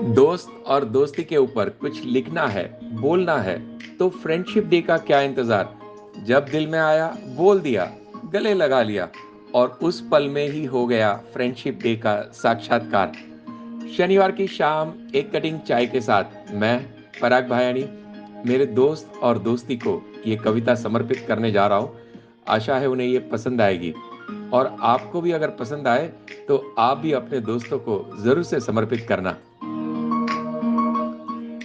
दोस्त और दोस्ती के ऊपर कुछ लिखना है, बोलना है, तो फ्रेंडशिप डे का क्या इंतजार। जब दिल में आया बोल दिया, गले लगा लिया और उस पल में ही हो गया फ्रेंडशिप डे का साक्षात्कार। शनिवार की शाम एक कटिंग चाय के साथ मैं, पराग भायानी, मेरे दोस्त और दोस्ती को ये कविता समर्पित करने जा रहा हूँ। आशा है उन्हें ये पसंद आएगी और आपको भी अगर पसंद आए तो आप भी अपने दोस्तों को जरूर से समर्पित करना।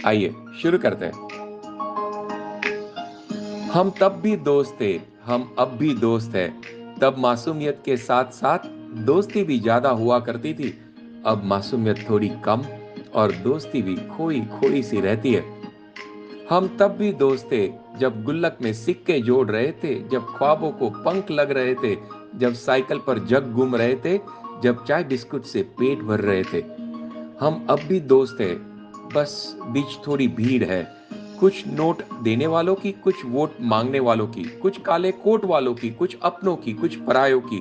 आइए शुरू करते हैं। हम तब भी दोस्त थे, हम अब भी दोस्त हैं। तब मासूमियत के साथ साथ दोस्ती भी ज्यादा हुआ करती थी। अब मासूमियत थोड़ी कम और दोस्ती भी खोई खोई सी रहती है। हम तब भी दोस्त थे जब गुल्लक में सिक्के जोड़ रहे थे, जब ख्वाबों को पंख लग रहे थे, जब साइकिल पर जग घूम रहे थे, जब चाय बिस्कुट से पेट भर रहे थे। हम अब भी दोस्त हैं, बस बीच थोड़ी भीड़ है। कुछ नोट देने वालों की, कुछ वोट मांगने वालों की, कुछ काले कोट वालों की, कुछ अपनों की, कुछ परायों की।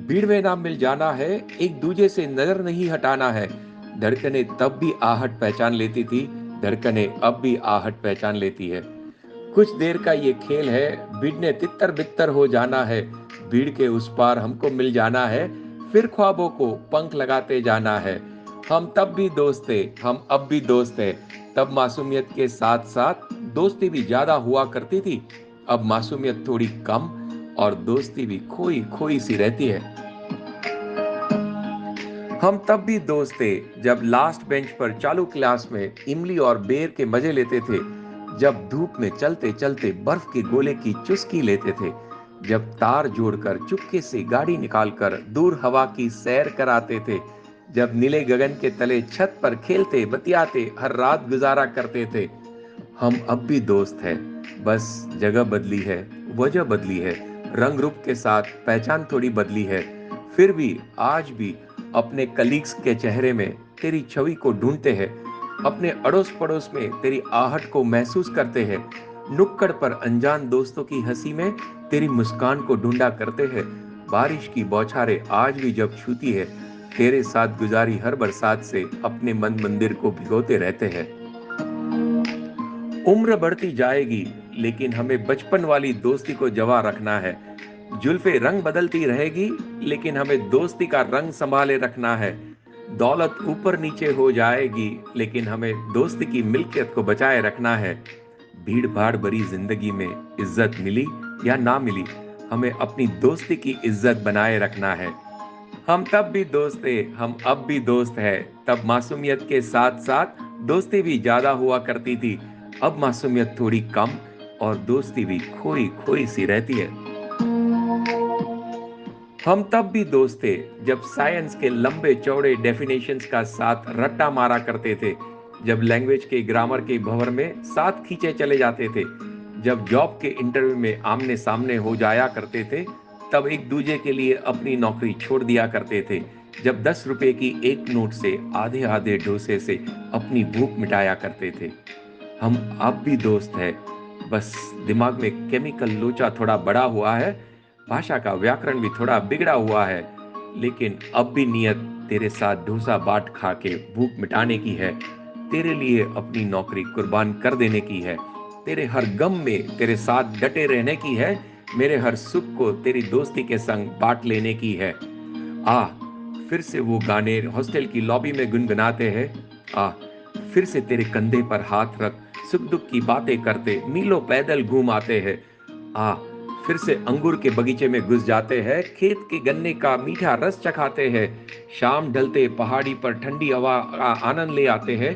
भीड़ में ना मिल जाना है, एक दूजे से नजर नहीं हटाना है। धड़कने तब भी आहट पहचान लेती थी, धड़कने अब भी आहट पहचान लेती है। कुछ देर का ये खेल है, भीड़ ने तितर बित्तर हो जाना है। भीड़ के उस पार हमको मिल जाना है, फिर ख्वाबों को पंख लगाते जाना है। हम तब भी दोस्त थे, हम अब भी दोस्त हैं। तब मासूमियत के साथ साथ दोस्ती भी ज्यादा हुआ करती थी। अब मासूमियत थोड़ी कम और दोस्ती भी खोई खोई सी रहती है। हम तब भी दोस्त थे जब लास्ट बेंच पर चालू क्लास में इमली और बेर के मजे लेते थे, जब धूप में चलते चलते बर्फ के गोले की चुस्की लेते थे, जब तार जोड़कर चुपके से गाड़ी निकालकर दूर हवा की सैर कराते थे, जब नीले गगन के तले छत पर खेलते बतियाते हर रात गुजारा करते थे। हम अब भी दोस्त हैं, बस जगह बदली है, वजह बदली है, रंग रूप के साथ पहचान थोड़ी बदली है। फिर भी आज भी अपने कलीग्स के चेहरे में तेरी छवि को ढूंढते हैं, अपने अड़ोस पड़ोस में तेरी आहट को महसूस करते हैं, नुक्कड़ पर अनजान दोस्तों की हंसी में तेरी मुस्कान को ढूंढा करते हैं। बारिश की बौछारें आज भी जब छूती है, तेरे साथ गुजारी हर बरसात से अपने मन मंदिर को भिगोते रहते हैं। उम्र बढ़ती जाएगी लेकिन हमें बचपन वाली दोस्ती को जवा रखना है। जुल्फे रंग बदलती रहेगी लेकिन हमें दोस्ती का रंग संभाले रखना है। दौलत ऊपर नीचे हो जाएगी लेकिन हमें दोस्ती की मिल्कियत को बचाए रखना है। भीड़ भाड़ भरी जिंदगी में इज्जत मिली या ना मिली, हमें अपनी दोस्ती की इज्जत बनाए रखना है। हम तब भी दोस्त थे, हम अब भी दोस्त हैं। तब मासूमियत के साथ साथ दोस्ती भी ज्यादा हुआ करती थी। अब मासूमियत थोड़ी कम और दोस्ती भी खोई खोई सी रहती है। हम तब भी दोस्त थे जब साइंस के लंबे चौड़े डेफिनेशंस का साथ रट्टा मारा करते थे, जब लैंग्वेज के ग्रामर के भंवर में साथ खींचे चले जाते थे, जब जॉब के इंटरव्यू में आमने सामने हो जाया करते थे, तब एक दूजे के लिए अपनी नौकरी छोड़ दिया करते थे, जब 10 रुपए की एक नोट से आधे आधे डोसे से अपनी भूख मिटाया करते थे। हम अब भी दोस्त हैं, बस दिमाग में केमिकल लोचा थोड़ा बड़ा हुआ है, भाषा का व्याकरण भी थोड़ा बिगड़ा हुआ है, लेकिन अब भी नियत तेरे साथ डोसा बाट खा के भूख मिटाने की है, तेरे लिए अपनी नौकरी कुर्बान कर देने की है, तेरे हर गम में तेरे साथ डटे रहने की है, मेरे हर सुख को तेरी दोस्ती के संग बांट लेने की है। आ, फिर से वो गाने हॉस्टल की लॉबी में गुनगुनाते हैं। आ, फिर से तेरे कंधे पर हाथ रख सुख दुख की बातें करते मीलों पैदल घूम आते हैं। आ, फिर से अंगूर के बगीचे में घुस जाते हैं, खेत के गन्ने का मीठा रस चखाते हैं, शाम ढलते पहाड़ी पर ठंडी हवा का आनंद ले आते हैं।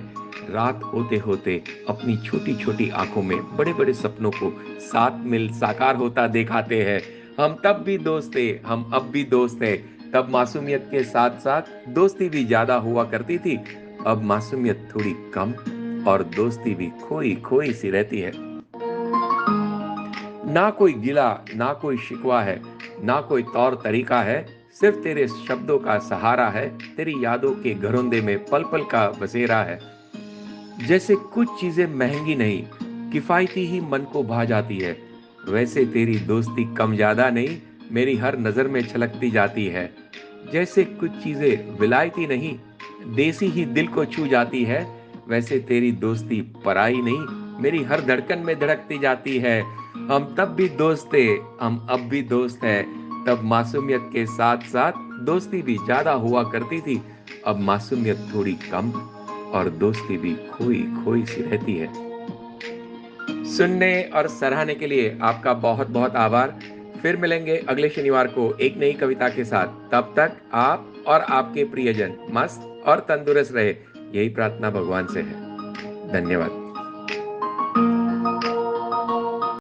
रात होते होते अपनी छोटी छोटी आंखों में बड़े बड़े सपनों को साथ मिल साकार होता दिखाते हैं। हम तब भी दोस्त थे, हम अब भी दोस्त हैं। तब मासूमियत के साथ साथ दोस्ती भी ज्यादा हुआ करती थी। अब मासूमियत थोड़ी कम और दोस्ती भी खोई खोई सी रहती है। ना कोई गिला, ना कोई शिकवा है, ना कोई तौर तरीका है, सिर्फ तेरे शब्दों का सहारा है, तेरी यादों के घरोंदे में पल पल का बसेरा है। जैसे कुछ चीजें महंगी नहीं, किफायती ही मन को भा जाती है, वैसे तेरी दोस्ती कम ज्यादा नहीं, मेरी हर नजर में छलकती जाती है। जैसे कुछ चीजें विलायती नहीं, देसी ही दिल को छू जाती है, वैसे तेरी दोस्ती पराई नहीं, मेरी हर धड़कन में धड़कती जाती है। हम तब भी दोस्त थे, हम अब भी दोस्त हैं। तब मासूमियत के साथ-साथ दोस्ती भी ज़्यादा हुआ करती थी। अब मासूमियत थोड़ी कम और दोस्ती भी खोई-खोई सी रहती है। सुनने और सराहने के लिए आपका बहुत-बहुत आभार। फिर मिलेंगे अगले शनिवार को एक नई कविता के साथ। तब तक आप और आपके प्रियजन मस्त और तंदुरुस्त रहे, यही प्रार्थना भगवान से है। धन्यवाद।